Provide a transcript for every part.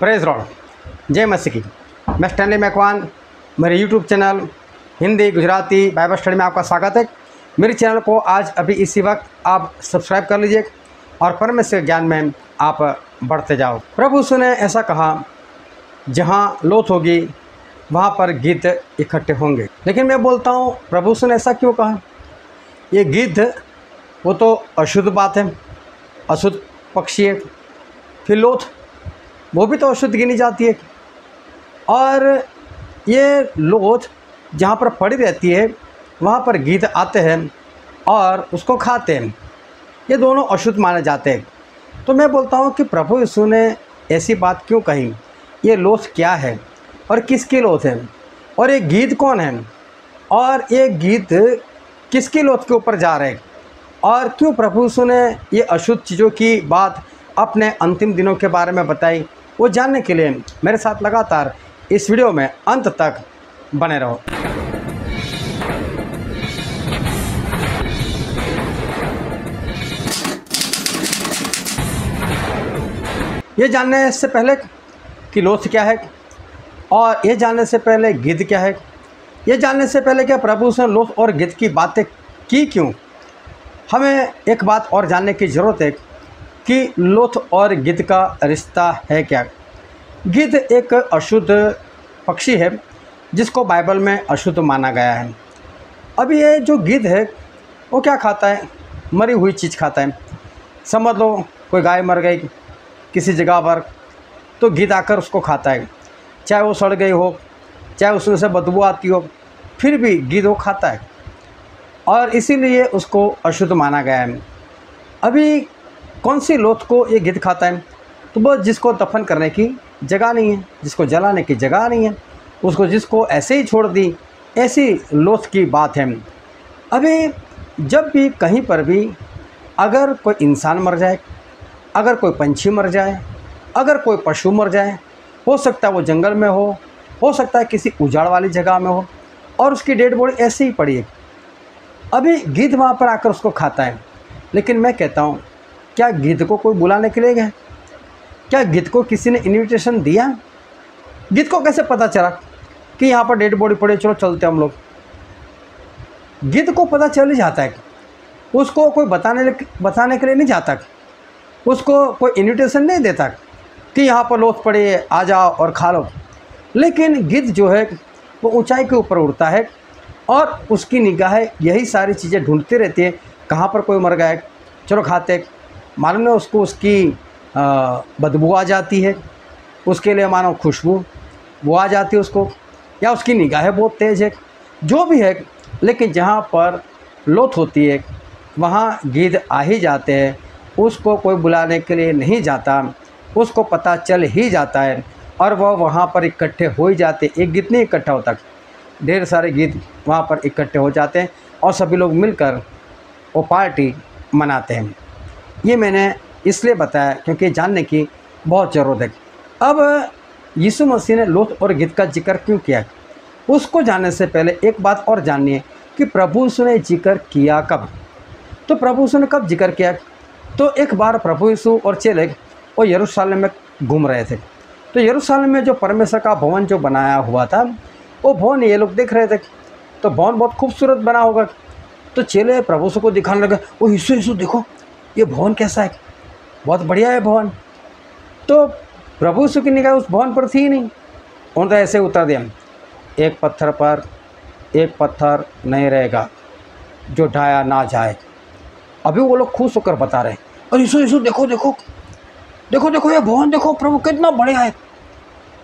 Praise Lord, जय मसीह की। मैं स्टैनली मैकवान, मेरे YouTube channel Hindi Gujarati Bible study में आपका स्वागत है। मेरे चैनल को आज अभी इसी वक्त आप सब्सक्राइब कर लीजिए और परमेश्वर ज्ञान में आप बढ़ते जाओ। प्रभु यीशु ने ऐसा कहा, जहाँ लोथ होगी वहाँ पर गिद्ध इकट्ठे होंगे। लेकिन मैं बोलता हूँ, प्रभु यीशु ने ऐसा क्यों कहा? ये गिद्ध वो तो अशुद्ध बात है, अशुद्ध पक्षी है। फिर लोथ वो भी तो अशुद्ध गिनी जाती है। और ये लोथ जहाँ पर पड़ी रहती है वहाँ पर गिद्ध आते हैं और उसको खाते हैं। ये दोनों अशुद्ध माने जाते हैं। तो मैं बोलता हूँ कि प्रभु यीशु ने ऐसी बात क्यों कही? ये लोथ क्या है और किसकी लोथ है, और ये गिद्ध कौन है, और ये गिद्ध किसकी लोथ के ऊपर जा रहे हैं, और क्यों प्रभु यीशु ने ये अशुद्ध चीज़ों की बात अपने अंतिम दिनों के बारे में बताई? वो जानने के लिए मेरे साथ लगातार इस वीडियो में अंत तक बने रहो। ये जानने से पहले कि लोथ क्या है, और ये जानने से पहले गिद्ध क्या है, ये जानने से पहले कि प्रभु यीशु ने लोथ और गिद्ध की बातें की क्यों, हमें एक बात और जानने की ज़रूरत है कि लोथ और गिद्ध का रिश्ता है क्या। गिद्ध एक अशुद्ध पक्षी है जिसको बाइबल में अशुद्ध माना गया है। अभी ये जो गिद्ध है वो क्या खाता है? मरी हुई चीज़ खाता है। समझ लो कोई गाय मर गई किसी जगह पर, तो गिद्ध आकर उसको खाता है। चाहे वो सड़ गई हो, चाहे उसमें से बदबू आती हो, फिर भी गिद्ध वो खाता है और इसीलिए उसको अशुद्ध माना गया है। अभी कौन सी लोथ को ये गिद्ध खाता है? तो वो जिसको दफन करने की जगह नहीं है, जिसको जलाने की जगह नहीं है, उसको जिसको ऐसे ही छोड़ दी, ऐसी लोथ की बात है। अभी जब भी कहीं पर भी अगर कोई इंसान मर जाए, अगर कोई पंछी मर जाए, अगर कोई पशु मर जाए, हो सकता है वो जंगल में हो सकता है किसी उजाड़ वाली जगह में हो, और उसकी डेड बॉडी ऐसे ही पड़ी है। अभी गिद्ध वहाँ पर आकर उसको खाता है। लेकिन मैं कहता हूँ, क्या गिद्ध को कोई बुलाने के लिए गया? क्या गिद्ध को किसी ने इनविटेशन दिया? गिद्ध को कैसे पता चला कि यहाँ पर डेड बॉडी पड़ी, चलो चलते हम लोग? गिद्ध को पता चल ही जाता है, उसको कोई बताने के लिए नहीं जाता, उसको कोई इनविटेशन नहीं देता कि यहाँ पर लोथ पड़ी है, आ जाओ और खा लो। लेकिन गिद्ध जो है वो ऊंचाई के ऊपर उड़ता है और उसकी निगाहें यही सारी चीज़ें ढूंढती रहती है। कहाँ पर कोई मर गया है, चलो खाते। मालूम है उसको उसकी बदबू आ जाती है, उसके लिए मानो खुशबू वो आ जाती है उसको, या उसकी निगाहें बहुत तेज़ है, जो भी है। लेकिन जहाँ पर लोथ होती है वहाँ गिद्ध आ ही जाते हैं। उसको कोई बुलाने के लिए नहीं जाता, उसको पता चल ही जाता है और वह वहाँ पर इकट्ठे हो ही जाते। एक गिद्ध नहीं इकट्ठा होता, ढेर सारे गिद्ध वहाँ पर इकट्ठे हो जाते हैं और सभी लोग मिलकर वो पार्टी मनाते हैं। ये मैंने इसलिए बताया क्योंकि जानने की बहुत ज़रूरत है। अब यीशु मसीह ने लोथ और गिद्ध का जिक्र क्यों किया, उसको जानने से पहले एक बात और जाननी है कि प्रभु यीशु ने जिक्र किया कब। तो प्रभु यीशु ने कब जिक्र किया? तो एक बार प्रभु यीशु और चेले वो यरूशलेम में घूम रहे थे। तो यरूशलेम में जो परमेश्वर का भवन जो बनाया हुआ था, वो भवन ये लोग देख रहे थे। तो भवन बहुत खूबसूरत बना होगा। तो चेले प्रभु यीशु को दिखाने लगे, ओ यीशु यीशु देखो ये भवन कैसा है, बहुत बढ़िया है भवन। तो प्रभु यीशु की निगाह उस भवन पर थी ही नहीं। उन्होंने तो ऐसे उत्तर दिया, एक पत्थर पर एक पत्थर नहीं रहेगा जो ढाया ना जाए। अभी वो लोग खुश होकर बता रहे, और यीशु यीशु देखो देखो देखो देखो ये भवन देखो प्रभु कितना बढ़िया है।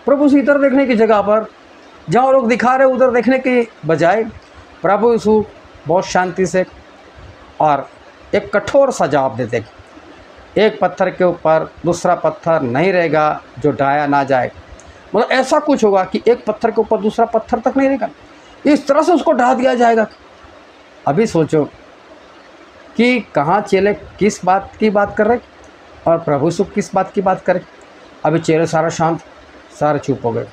प्रभु यीशु इधर देखने की जगह पर, जहाँ लोग दिखा रहे उधर देखने की बजाय, प्रभु यीशु बहुत शांति से और एक कठोर सा जवाब देते, एक पत्थर के ऊपर दूसरा पत्थर नहीं रहेगा जो ढाया ना जाए। मतलब ऐसा कुछ होगा कि एक पत्थर के ऊपर दूसरा पत्थर तक नहीं रहेगा, इस तरह से उसको ढा दिया जाएगा। अभी सोचो कि कहाँ चेले किस बात की बात कर रहे और प्रभु यीशु किस बात की बात करे। अभी चेले सारा शांत, सारे चुप हो गए,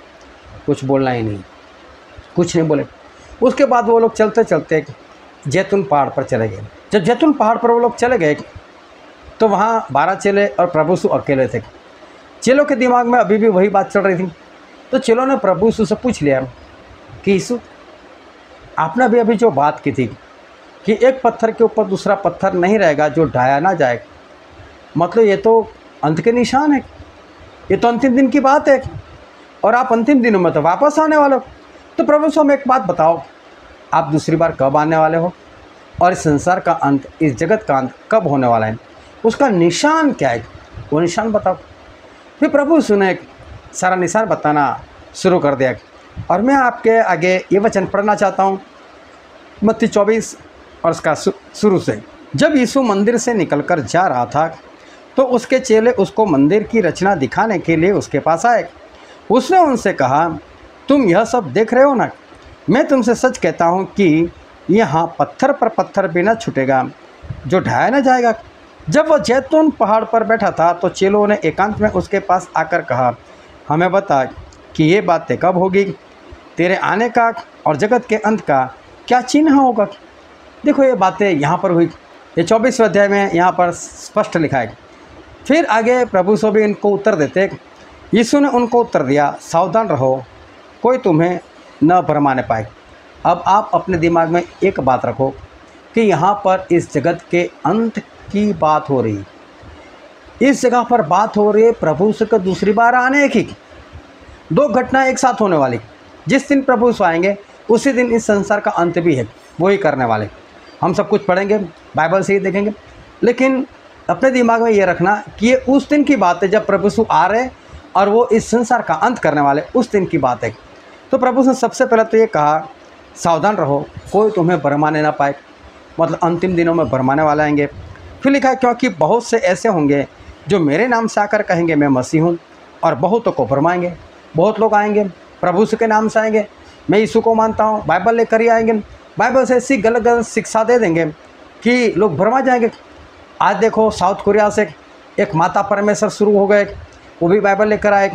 कुछ बोलना ही नहीं, कुछ नहीं बोले। उसके बाद वो लोग चलते चलते जैतून पहाड़ पर चले गए। जब जैतून पहाड़ पर वो लोग चले गए तो वहाँ 12 चेले और प्रभु यीशु अकेले थे। चेलों के दिमाग में अभी भी वही बात चल रही थी। तो चेलों ने प्रभु यीशु से पूछ लिया कि यीशु, आपने अभी जो बात की थी कि एक पत्थर के ऊपर दूसरा पत्थर नहीं रहेगा जो ढाया ना जाए, मतलब ये तो अंत के निशान है, ये तो अंतिम दिन की बात है, और आप अंतिम दिनों में तो वापस आने वाले हो। तो प्रभु से हमें एक बात बताओ, आप दूसरी बार कब आने वाले हो, और इस संसार का अंत, इस जगत का अंत कब होने वाला है, उसका निशान क्या है, वो निशान बताओ। फिर प्रभु यीशु ने सारा निशान बताना शुरू कर दिया, और मैं आपके आगे ये वचन पढ़ना चाहता हूँ, मत्ती 24 और उसका शुरू से। जब यीशु मंदिर से निकलकर जा रहा था तो उसके चेले उसको मंदिर की रचना दिखाने के लिए उसके पास आए। उसने उनसे कहा, तुम यह सब देख रहे हो ना, मैं तुमसे सच कहता हूँ कि यहाँ पत्थर पर पत्थर भी न छूटेगा जो ढाया न जाएगा। जब वह जैतून पहाड़ पर बैठा था तो चेलों ने एकांत में उसके पास आकर कहा, हमें बता कि ये बातें कब होगी, तेरे आने का और जगत के अंत का क्या चिन्ह होगा। देखो ये बातें यहाँ पर हुई, ये 24वें अध्याय में यहाँ पर स्पष्ट लिखा है। फिर आगे प्रभु सो भी इनको उत्तर देते, यीशु ने उनको उत्तर दिया, सावधान रहो, कोई तुम्हें न भरमाने पाए। अब आप अपने दिमाग में एक बात रखो कि यहाँ पर इस जगत के अंत की बात हो रही, इस जगह पर बात हो रही है प्रभु से दूसरी बार आने की। दो घटना एक साथ होने वाली, जिस दिन प्रभु से आएंगे उसी दिन इस संसार का अंत भी है, वही करने वाले। हम सब कुछ पढ़ेंगे, बाइबल से ही देखेंगे, लेकिन अपने दिमाग में ये रखना कि ये उस दिन की बात है जब प्रभु यीशु आ रहे और वो इस संसार का अंत करने वाले, उस दिन की बात है। तो प्रभु ने सबसे पहले तो ये कहा, सावधान रहो, कोई तुम्हें भरमाने ना पाए, मतलब अंतिम दिनों में भरमाने वाले आएंगे। फिर लिखा है, क्योंकि बहुत से ऐसे होंगे जो मेरे नाम से आकर कहेंगे मैं मसीह हूँ, और बहुतों को भरमाएंगे। बहुत लोग आएंगे प्रभु यीशु के नाम से आएंगे, मैं यीशु को मानता हूँ, बाइबल लेकर ही आएंगे, बाइबल से ऐसी गलत गलत शिक्षा दे देंगे कि लोग भरमा जाएंगे। आज देखो साउथ कोरिया से एक माता परमेश्वर शुरू हो गए, वो भी बाइबल लेकर आए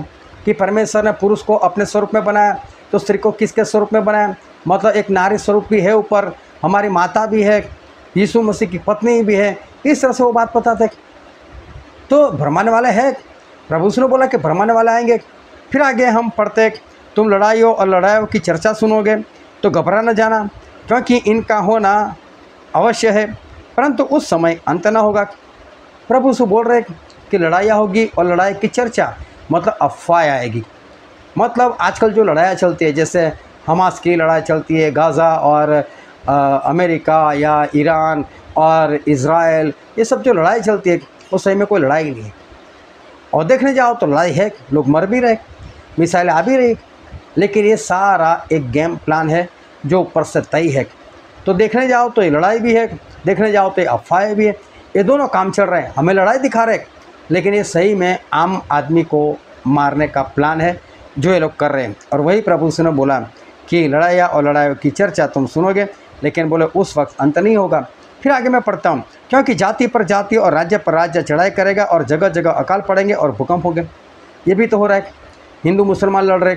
कि परमेश्वर ने पुरुष को अपने स्वरूप में बनाया तो स्त्री को किसके स्वरूप में बनाया, मतलब एक नारी स्वरूप भी है ऊपर, हमारी माता भी है, यीशु मसीह की पत्नी भी है, इस तरह से वो बात बताते। तो भरमाने वाले है, प्रभु यीशु ने बोला कि भरमाने वाले आएंगे। फिर आगे हम पढ़ते, तुम लड़ाइयों और लड़ाइयों की चर्चा सुनोगे तो घबरा न जाना, क्योंकि इनका होना अवश्य है, परंतु उस समय अंत न होगा। प्रभु यीशु बोल रहे कि लड़ाइयाँ होगी और लड़ाई की चर्चा, मतलब अफवाह आएगी। मतलब आजकल जो लड़ाइयाँ चलती है, जैसे हमास की लड़ाई चलती है, गाज़ा और अमेरिका या ईरान और इज़राइल, ये सब जो लड़ाई चलती है वो सही में कोई लड़ाई नहीं है। और देखने जाओ तो लड़ाई है, लोग मर भी रहे, मिसाइलें आ भी रही, लेकिन ये सारा एक गेम प्लान है जो ऊपर से तय है। तो देखने जाओ तो ये लड़ाई भी है, देखने जाओ तो ये अफवाहें भी है, ये दोनों काम चल रहे हैं। हमें लड़ाई दिखा रहे, लेकिन ये सही में आम आदमी को मारने का प्लान है जो ये लोग कर रहे हैं। और वही प्रभु यीशु ने बोला कि लड़ाइयाँ और लड़ाइयों की चर्चा तुम सुनोगे, लेकिन बोले उस वक्त अंत नहीं होगा। फिर आगे मैं पढ़ता हूँ, क्योंकि जाति पर जाति और राज्य पर राज्य चढ़ाई करेगा और जगह जगह अकाल पड़ेंगे और भूकंप होंगे। ये भी तो हो रहा है, हिंदू मुसलमान लड़ रहे,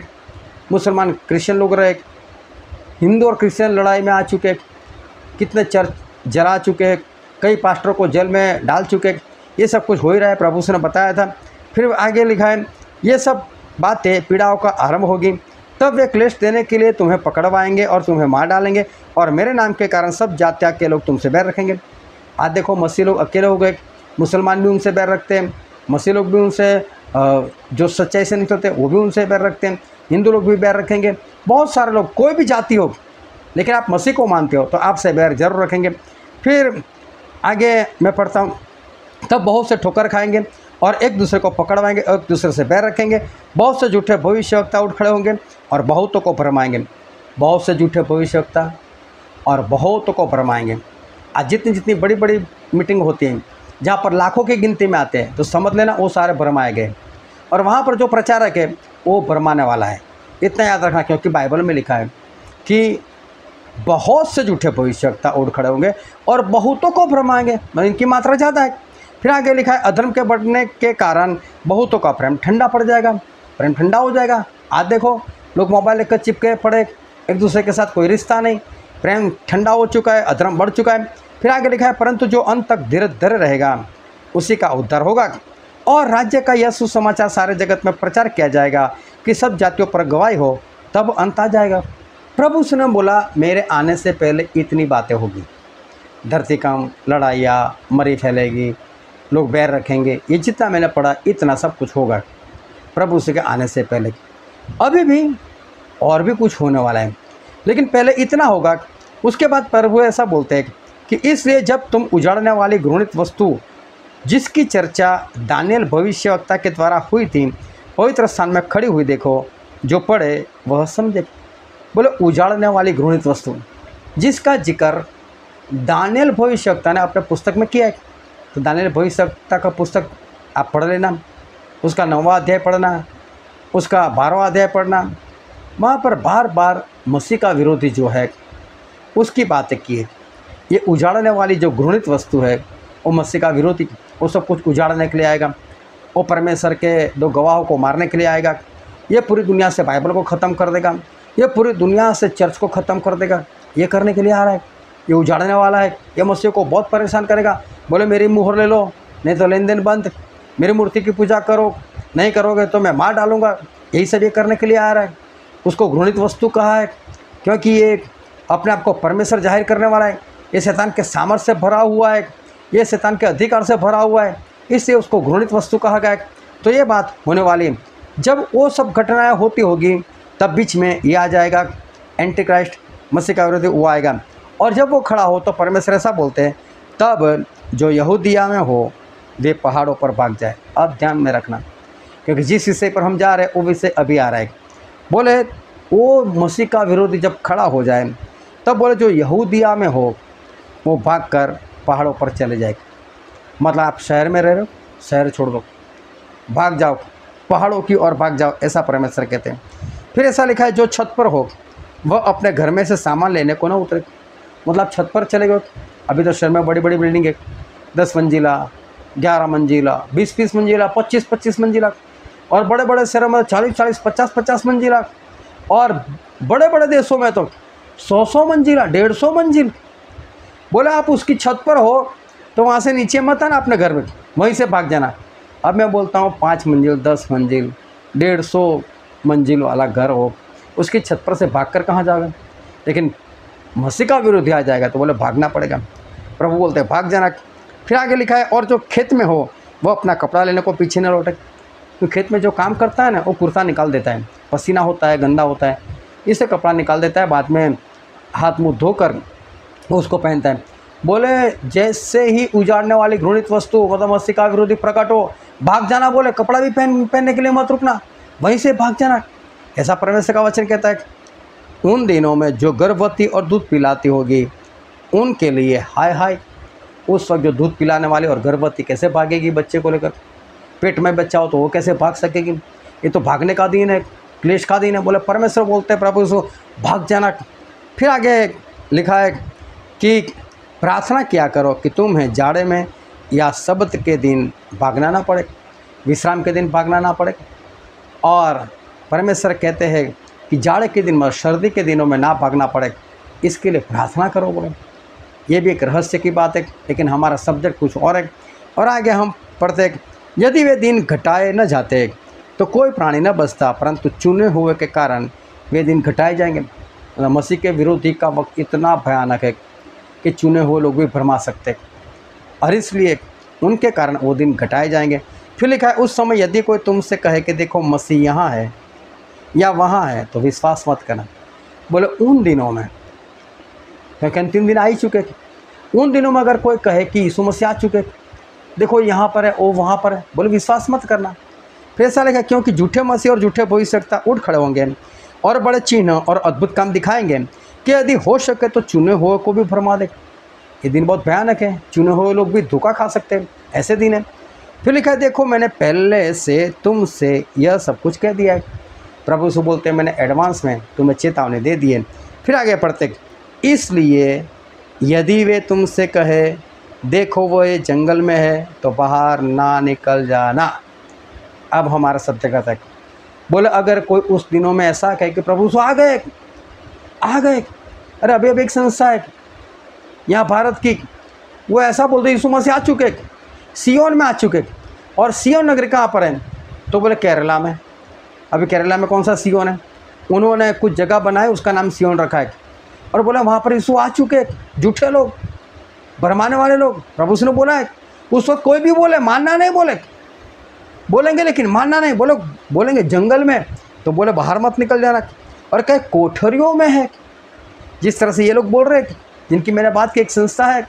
मुसलमान क्रिश्चियन लोग रहे, हिंदू और क्रिश्चियन लड़ाई में आ चुके, कितने चर्च जला चुके हैं, कई पास्टरों को जेल में डाल चुके, ये सब कुछ हो ही रहा है, प्रभु से ने बताया था। फिर आगे लिखा है, ये सब बातें पीड़ाओं का आरंभ होगी, तब वे क्लेश देने के लिए तुम्हें पकड़वाएंगे और तुम्हें मार डालेंगे, और मेरे नाम के कारण सब जातियाँ के लोग तुमसे बैर रखेंगे। आज देखो मसीह लोग अकेले हो गए, मुसलमान भी उनसे बैर रखते हैं, मसीह लोग भी उनसे जो सच्चाई से निकलते हैं वो भी उनसे बैर रखते हैं, हिंदू लोग भी बैर रखेंगे, बहुत सारे लोग, कोई भी जाति हो, लेकिन आप मसीह को मानते हो तो आपसे बैर जरूर रखेंगे। फिर आगे मैं पढ़ता हूँ, तब बहुत से ठोकर खाएंगे और एक दूसरे को पकड़वाएंगे, एक दूसरे से बैर रखेंगे, बहुत से झूठे भविष्यवक्ता उठ खड़े होंगे और बहुतों को भरमाएंगे। बहुत से झूठे भविष्यवक्ता और बहुतों को भरमाएंगे। आज जितनी जितनी बड़ी बड़ी मीटिंग होती हैं जहाँ पर लाखों की गिनती में आते हैं, तो समझ लेना वो सारे भरमाए गए, और वहाँ पर जो प्रचारक है वो भरमाने वाला है। इतना याद रखना, क्योंकि बाइबल में लिखा है कि बहुत से झूठे भविष्यवक्ता उठ खड़े होंगे और बहुतों को भरमाएंगे, मतलब इनकी मात्रा ज़्यादा है। फिर आगे लिखा है, अधर्म के बढ़ने के कारण बहुतों का प्रेम ठंडा पड़ जाएगा, प्रेम ठंडा हो जाएगा। आज देखो लोग मोबाइल लेकर चिपके पड़े, एक दूसरे के साथ कोई रिश्ता नहीं, प्रेम ठंडा हो चुका है, अधर्म बढ़ चुका है। फिर आगे लिखा है, परंतु जो अंत तक धीरे धीरे रहेगा उसी का उद्धार होगा। और राज्य का यह सुसमाचार सारे जगत में प्रचार किया जाएगा कि सब जातियों पर गवाही हो, तब अंत आ जाएगा। प्रभु उसने बोला, मेरे आने से पहले इतनी बातें होगी, धरती काम, लड़ाइयाँ, मरी फैलेगी, लोग बैर रखेंगे, ये जितना मैंने पढ़ा इतना सब कुछ होगा प्रभु उसी के आने से पहले। अभी भी और भी कुछ होने वाला है, लेकिन पहले इतना होगा। उसके बाद प्रभु ऐसा बोलते हैं कि इसलिए जब तुम उजाड़ने वाली घृणित वस्तु जिसकी चर्चा दानियल भविष्यवक्ता के द्वारा हुई थी पवित्र स्थान में खड़ी हुई देखो, जो पढ़े वह समझे। बोले उजाड़ने वाली घृणित वस्तु जिसका जिक्र दानियल भविष्यवक्ता ने अपने पुस्तक में किया है। तो दानियल भविष्यवक्ता का पुस्तक आप पढ़ लेना, उसका 9वां अध्याय पढ़ना, उसका 12वां अध्याय पढ़ना। वहाँ पर बार बार मसीह का विरोधी जो है उसकी बातें की है। ये उजाड़ने वाली जो घृणित वस्तु है वो मसीह का विरोधी, वो सब कुछ उजाड़ने के लिए आएगा। वो परमेश्वर के 2 गवाहों को मारने के लिए आएगा। ये पूरी दुनिया से बाइबल को ख़त्म कर देगा। ये पूरी दुनिया से चर्च को ख़त्म कर देगा। ये करने के लिए आ रहा है, ये उजाड़ने वाला है। ये मसीह को बहुत परेशान करेगा। बोले मेरी मुहर ले लो, नहीं तो लेन देन बंद, मेरी मूर्ति की पूजा करो, नहीं करोगे तो मैं मार डालूँगा। यही सब ये करने के लिए आ रहा है। उसको घृणित वस्तु कहा है क्योंकि ये अपने आप को परमेश्वर जाहिर करने वाला है। ये शैतान के सामर्थ्य से भरा हुआ है, ये शैतान के अधिकार से भरा हुआ है, इसलिए उसको घृणित वस्तु कहा गया है। तो ये बात होने वाली है। जब वो सब घटनाएं होती होगी तब बीच में ये आ जाएगा एंटी क्राइस्ट, मसीह का विरोधी, वो आएगा। और जब वो खड़ा हो तो परमेश्वर ऐसा बोलते हैं, तब जो यहूदिया में हो वे पहाड़ों पर भाग जाए। अब ध्यान में रखना, क्योंकि जिस विषय पर हम जा रहे हैं वो विषय अभी आ रहा है। बोले वो मसीह का विरोधी जब खड़ा हो जाए तब बोले जो यहूदिया में हो वो भागकर पहाड़ों पर चले जाएगा। मतलब आप शहर में रह रहे हो, शहर छोड़ दो, भाग जाओ पहाड़ों की ओर भाग जाओ, ऐसा परमेश्वर कहते हैं। फिर ऐसा लिखा है जो छत पर हो वह अपने घर में से सामान लेने को ना उतरे। मतलब छत पर चले गए। अभी तो शहर में बड़ी बड़ी बिल्डिंग है, 10 मंजिला, 11 मंजिला, 20-20 मंजिला, 25-25 मंजिला, और बड़े बड़े शहरों में 40-40, 50-50 मंजिला, और बड़े बड़े देशों में तो 100-100 मंजिला, 150 मंजिल। बोले आप उसकी छत पर हो तो वहाँ से नीचे मत आना अपने घर में, वहीं से भाग जाना। अब मैं बोलता हूँ 5 मंजिल, 10 मंजिल, 150 मंजिल वाला घर हो, उसकी छत पर से भागकर कहाँ जाओगे? लेकिन मसीह का विरोधी आ जाएगा तो बोले भागना पड़ेगा। प्रभु बोलते हैं भाग जाना। फिर आगे लिखा है और जो खेत में हो वह अपना कपड़ा लेने को पीछे न लौटे। तो खेत में जो काम करता है ना वो कुर्ता निकाल देता है, पसीना होता है, गंदा होता है, इससे कपड़ा निकाल देता है, बाद में हाथ मुँह धोकर उसको पहनता है। बोले जैसे ही उजाड़ने वाली घृणित वस्तु मतलब मसीह का विरोधी प्रकट हो, भाग जाना। बोले कपड़ा भी पहनने के लिए मत रुकना, वहीं से भाग जाना। ऐसा परमेश्वर का वचन कहता है। उन दिनों में जो गर्भवती और दूध पिलाती होगी उनके लिए हाय हाय। उस वक्त जो दूध पिलाने वाली और गर्भवती कैसे भागेगी बच्चे को लेकर? पेट में बच्चा हो तो वो कैसे भाग सकेगी? ये तो भागने का दिन है, क्लेश का दिन है। बोले परमेश्वर बोलते हैं प्रभु उसको भाग जाना। फिर आगे लिखा है कि प्रार्थना किया करो कि तुम्हें जाड़े में या सब्त के दिन भागना ना पड़े, विश्राम के दिन भागना ना पड़े। और परमेश्वर कहते हैं कि जाड़े के दिन में, सर्दी के दिनों में ना भागना पड़े, इसके लिए प्रार्थना करो। बोले ये भी एक रहस्य की बात है, लेकिन हमारा सब्जेक्ट कुछ और है। और आगे हम पढ़ते हैं यदि वे दिन घटाए न जाते तो कोई प्राणी न बचता, परंतु चुने हुए के कारण वे दिन घटाए जाएंगे। मतलब मसीह के विरोधी का वक्त इतना भयानक है कि चुने हुए लोग भी भरमा सकते, और इसलिए उनके कारण वो दिन घटाए जाएंगे। फिर लिखा है उस समय यदि कोई तुमसे कहे कि देखो मसीह यहाँ है या वहाँ है तो विश्वास मत करना। बोले उन दिनों में, क्योंकि अंतिम दिन आ ही चुके, उन दिनों में अगर कोई कहे कि यीशु मसीह आ चुके, देखो यहाँ पर है वो वहाँ पर है, बोले विश्वास मत करना। फिर ऐसा लिखा क्योंकि झूठे मसीह और झूठे भविष्यवक्ता उठ खड़े होंगे और बड़े चिन्ह और अद्भुत काम दिखाएंगे कि यदि हो सके तो चुने हुए को भी भरमा दे। ये दिन बहुत भयानक है, चुने हुए लोग भी धोखा खा सकते हैं, ऐसे दिन है। फिर लिखा है देखो मैंने पहले से तुमसे यह सब कुछ कह दिया है। प्रभु से बोलते हैं मैंने एडवांस में तुम्हें चेतावनी दे दी है। फिर आगे पढ़ते इसलिए यदि वे तुमसे कहे देखो वो ये जंगल में है तो बाहर ना निकल जाना। अब हमारा सब जगह तक बोले अगर कोई उस दिनों में ऐसा कहे कि प्रभु आ गए, अरे अभी एक संस्था है यहाँ भारत की, वो ऐसा बोलते यीशु मसीह आ चुके, सियोन में आ चुके, और सियोन नगरी कहाँ पर है? तो बोले केरला में। अभी केरला में कौन सा सियोन है? उन्होंने कुछ जगह बनाए, उसका नाम सियोन रखा है। और बोला वहाँ पर यीशु आ चुके, झूठे लोग, भरमाने वाले लोग। प्रभु ने बोला है उस वक्त कोई भी बोले मानना नहीं, बोलेंगे लेकिन मानना नहीं। बोलेंगे जंगल में, तो बोले बाहर मत निकल जाना। और कहे कोठरियों में है। जिस तरह से ये लोग बोल रहे हैं, जिनकी मैंने बात की एक संस्था है,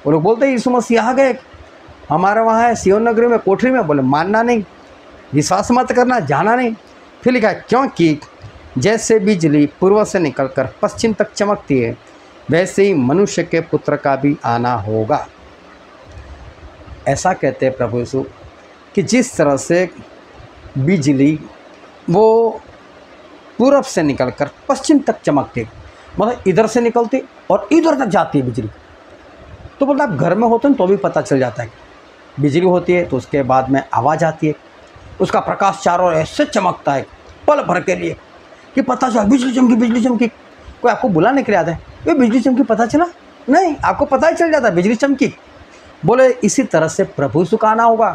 वो लोग बोलते हैं यीशु मसीह आ गए, हमारे वहाँ है सियोन नगरी में, कोठरी में। बोले मानना नहीं, विश्वास मत करना, जाना नहीं। फिर लिखा है क्योंकि जैसे बिजली पूर्व से निकलकर पश्चिम तक चमकती है, वैसे ही मनुष्य के पुत्र का भी आना होगा। ऐसा कहते हैं प्रभु यीशु कि जिस तरह से बिजली वो पूरब से निकलकर पश्चिम तक चमकती, मतलब इधर से निकलती और इधर तक जाती है बिजली। तो बोलता आप घर में होते हैं तो भी पता चल जाता है। बिजली होती है तो उसके बाद में आवाज़ आती है, उसका प्रकाश चारों ओर ऐसे चमकता है पल भर के लिए कि पता चला बिजली चमकी। कोई आपको बुलाने के लिए आता है, ये बिजली चमकी, पता चला? नहीं, आपको पता ही चल जाता है बिजली चमकी। बोले इसी तरह से प्रभु यीशु का आना होगा,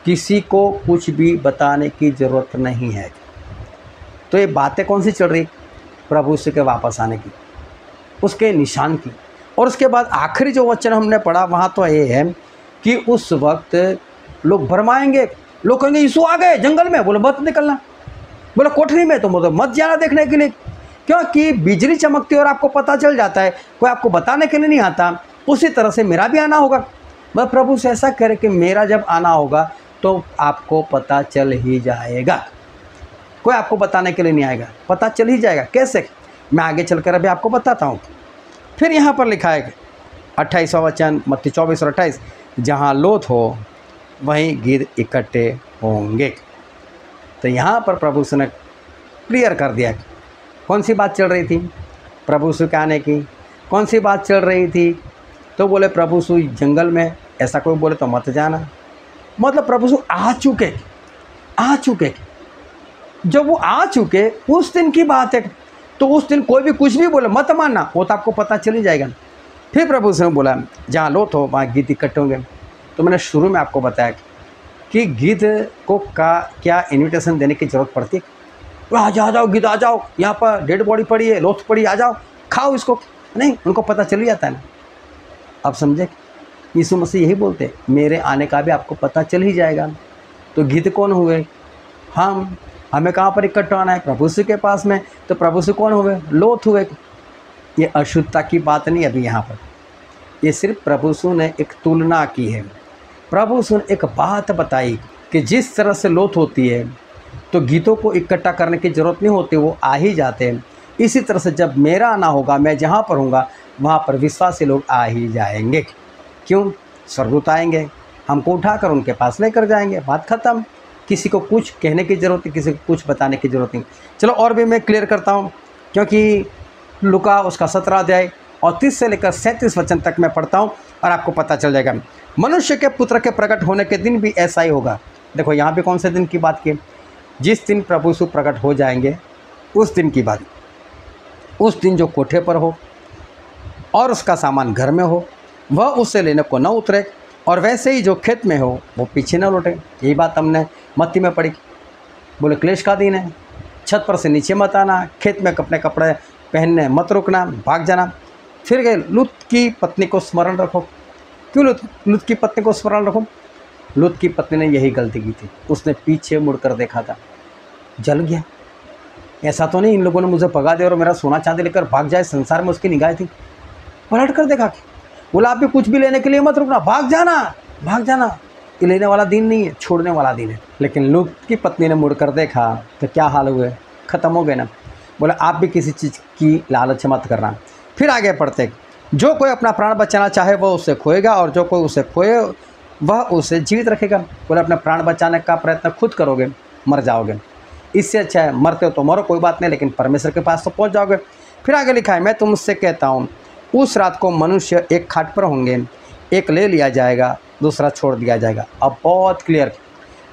किसी को कुछ भी बताने की ज़रूरत नहीं है। तो ये बातें कौन सी चल रही? प्रभु यीशु के वापस आने की, उसके निशान की। और उसके बाद आखिरी जो वचन हमने पढ़ा वहाँ तो ये है कि उस वक्त लोग भरमाएंगे, लोग कहेंगे यीशु आ गए जंगल में, बोले मत निकलना। बोले कोठरी में, तो बोले मत जाना देखने के लिए, क्योंकि बिजली चमकती और आपको पता चल जाता है, कोई आपको बताने के लिए नहीं आता। उसी तरह से मेरा भी आना होगा। मैं प्रभु से ऐसा कह रहे कि मेरा जब आना होगा तो आपको पता चल ही जाएगा, कोई आपको बताने के लिए नहीं आएगा, पता चल ही जाएगा। कैसे? मैं आगे चलकर अभी आपको बताता हूँ। फिर यहाँ पर लिखा है 28वां वचन मत्ती 24 और 28, जहाँ लोथ हो वहीं गिद्ध इकट्ठे होंगे। तो यहाँ पर प्रभु ने क्लियर कर दिया कौन सी बात चल रही थी प्रभु के आने की, कौन सी बात चल रही थी। तो बोले प्रभु जंगल में, ऐसा कोई बोले तो मत जाना। मतलब प्रभु आ चुके। जब वो आ चुके उस दिन की बात है, तो उस दिन कोई भी कुछ भी बोले मत मानना, वो तो आपको पता चल ही जाएगा। फिर प्रभु ने बोला जहाँ लोथ हो वहाँ गिद्ध इकट्ठे होंगे। तो मैंने शुरू में आपको बताया कि गिद्ध को क्या इन्विटेशन देने की ज़रूरत पड़ती है? आ जाओ गिद्ध आ जाओ, यहाँ पर डेड बॉडी पड़ी है, लोथ पड़ी, आ जाओ खाओ इसको। नहीं, उनको पता चल ही जाता है ना। अब समझे? यीशु मसीह यही बोलते मेरे आने का भी आपको पता चल ही जाएगा। तो गिद्ध कौन हुए? हमें कहाँ पर इकट्ठा होना है? प्रभु यीशु के पास में। तो प्रभु यीशु कौन हुए? लोथ हुए। ये अशुद्धता की बात नहीं अभी यहाँ पर, ये सिर्फ प्रभु यीशु ने एक तुलना की है। प्रभु यीशु ने एक बात बताई कि जिस तरह से लोथ होती है तो गिद्धों को इकट्ठा करने की ज़रूरत नहीं होती, वो आ ही जाते हैं। इसी तरह से जब मेरा आना होगा, मैं जहाँ पर हूँगा वहाँ पर विश्वासी लोग आ ही जाएंगे। क्यों? स्वर्गदूत आएंगे, हमको उठाकर उनके पास लेकर जाएंगे, बात ख़त्म। किसी को कुछ कहने की ज़रूरत नहीं, किसी को कुछ बताने की ज़रूरत नहीं। चलो और भी मैं क्लियर करता हूँ, क्योंकि लुका उसका 17 अध्याय और 30 से लेकर 37 वचन तक मैं पढ़ता हूँ और आपको पता चल जाएगा। मनुष्य के पुत्र के प्रकट होने के दिन भी ऐसा ही होगा। देखो यहाँ पे कौन से दिन की बात की? जिस दिन प्रभु यीशु प्रकट हो जाएंगे उस दिन की बात। उस दिन जो कोठे पर हो और उसका सामान घर में हो, वह उससे लेने को न उतरे, और वैसे ही जो खेत में हो वो पीछे न लौटे। यही बात हमने मत्ती में पढ़ी। बोले क्लेश का दिन है, छत पर से नीचे मत आना, खेत में अपने कपड़े पहनने मत रुकना, भाग जाना। फिर गए लूत की पत्नी को स्मरण रखो। क्यों लूत की पत्नी को स्मरण रखो? लूत की पत्नी ने यही गलती की थी, उसने पीछे मुड़कर देखा था, जल गया। ऐसा तो नहीं इन लोगों ने मुझे भगा दिया और मेरा सोना चांदी लेकर भाग जाए, संसार में उसकी निगाह थी। पलट कर देखा कि बोला आप भी कुछ भी लेने के लिए मत रुकना, भाग जाना। ये लेने वाला दिन नहीं है, छोड़ने वाला दिन है। लेकिन लूत की पत्नी ने मुड़कर देखा तो क्या हाल हुए? ख़त्म हो गए ना। बोला आप भी किसी चीज़ की लालच मत करना। फिर आगे पढ़ते, जो कोई अपना प्राण बचाना चाहे वह उसे खोएगा, और जो कोई उसे खोए वह उसे जीवित रखेगा। बोले अपना प्राण बचाने का प्रयत्न खुद करोगे, मर जाओगे। इससे अच्छा है मरते हो तो मरो, कोई बात नहीं, लेकिन परमेश्वर के पास तो पहुंच जाओगे। फिर आगे लिखा है, मैं तुमसे कहता हूँ उस रात को मनुष्य एक खाट पर होंगे, एक ले लिया जाएगा, दूसरा छोड़ दिया जाएगा। अब बहुत क्लियर,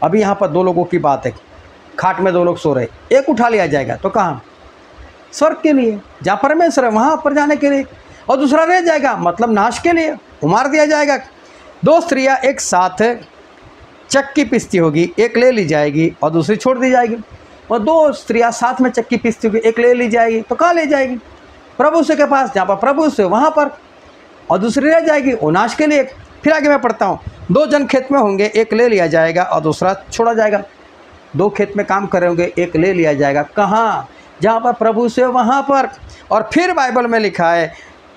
अभी यहाँ पर दो लोगों की बात है। खाट में दो लोग सो रहे, एक उठा लिया जाएगा तो कहाँ? स्वर्ग के लिए, जहाँ परमेश्वर है वहाँ पर जाने के लिए, और दूसरा रह जाएगा, मतलब नाश के लिए, उमार दिया जाएगा। दो स्त्रियाँ एक साथ चक्की पिसती होगी, एक ले ली जाएगी और दूसरी छोड़ दी जाएगी। और दो स्त्रियाँ साथ में चक्की पीसती होगी, एक ले ली जाएगी तो कहाँ ले जाएगी? प्रभु से के पास, जहाँ पर प्रभु से वहाँ पर, और दूसरी रह जाएगी विनाश के लिए। फिर आगे मैं पढ़ता हूँ, दो जन खेत में होंगे, एक ले लिया जाएगा और दूसरा छोड़ा जाएगा। दो खेत में काम कर रहे होंगे, एक ले लिया जाएगा, कहाँ? जहाँ पर प्रभु से वहाँ पर। और फिर बाइबल में लिखा है,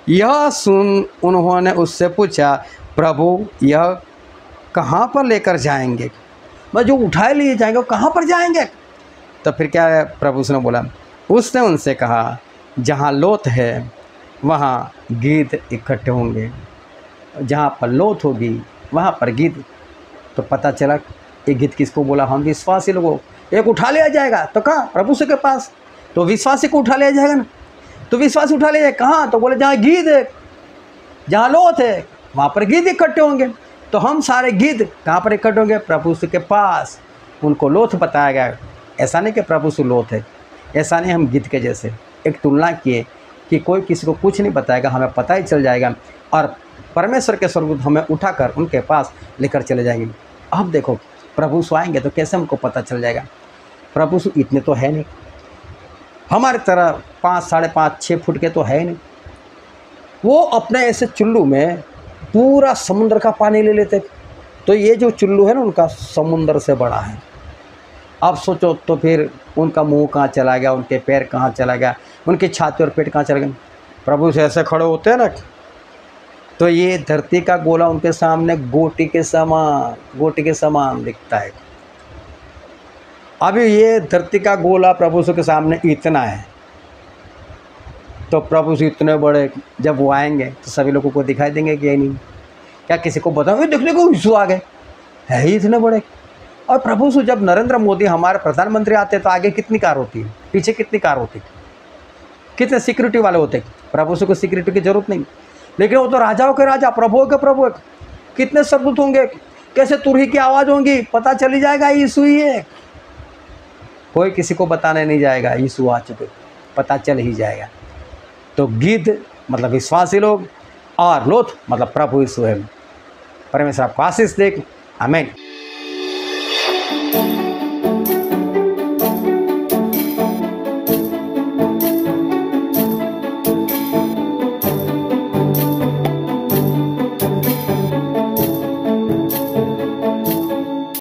यह सुन उन्होंने उससे पूछा, प्रभु यह कहाँ पर लेकर जाएंगे? बस जो उठाए लिए जाएंगे वो कहाँ पर जाएंगे? तो फिर क्या है, प्रभु ने बोला, उसने उनसे कहा, जहाँ लोथ है वहाँ गीद इकट्ठे होंगे। जहाँ पर लोथ होगी वहाँ पर गीद। तो पता चला ये गीद किसको बोला? हम विश्वासी लोगों। एक उठा लिया जाएगा तो कहाँ? प्रभु से के पास। तो विश्वासी को उठा लिया जाएगा ना, तो विश्वासी उठा लिया जाएगा कहाँ? तो बोले जहाँ गीद है, जहाँ लोथ है वहाँ पर गीद इकट्ठे होंगे। तो हम सारे गीद कहाँ पर इकट्ठे होंगे? प्रभु से के पास। उनको लोथ बताया गया। ऐसा नहीं कि प्रभु से लोथ है, ऐसा नहीं, हम गीद के जैसे। एक तुलना किए कि कोई किसी को कुछ नहीं बताएगा, हमें पता ही चल जाएगा, और परमेश्वर के स्वर्गदूत हमें उठाकर उनके पास लेकर चले जाएंगे। अब देखो, प्रभु से आएंगे तो कैसे हमको पता चल जाएगा? प्रभु से इतने तो है नहीं, हमारी तरह 5, 5.5, 6 फुट के तो है नहीं। वो अपने ऐसे चुल्लू में पूरा समुद्र का पानी ले लेते। तो ये जो चुल्लू है ना, उनका समुद्र से बड़ा है। अब सोचो तो फिर उनका मुंह कहाँ चला गया, उनके पैर कहाँ चला गया, उनकी छाती और पेट कहाँ चला गया? प्रभु से ऐसे खड़े होते हैं ना, तो ये धरती का गोला उनके सामने गोटी के समान दिखता है। अभी ये धरती का गोला प्रभु के सामने इतना है, तो प्रभु से इतने बड़े जब वो आएंगे तो सभी लोगों को दिखाई देंगे कि नहीं? क्या किसी को बताओ देखने को यीशु आ गए, है ही इतने बड़े। और प्रभु से जब नरेंद्र मोदी हमारे प्रधानमंत्री आते तो आगे कितनी कार होती है, पीछे कितनी कार होती है, कितने सिक्योरिटी वाले होते। प्रभु से कोई सिक्योरिटी की जरूरत नहीं, लेकिन वो तो राजाओं के राजा, प्रभुओं के प्रभु। कितने सरदूत होंगे, कैसे तुरही की आवाज़ होंगी, पता चली जाएगा यीशु ही है। कोई किसी को बताने नहीं जाएगा यीशु आ चुके, पता चल ही जाएगा। तो गीद मतलब विश्वासी लोग, और लोथ मतलब प्रभु यीशु है। परमेश्वर आपको आशीष दे। आमीन।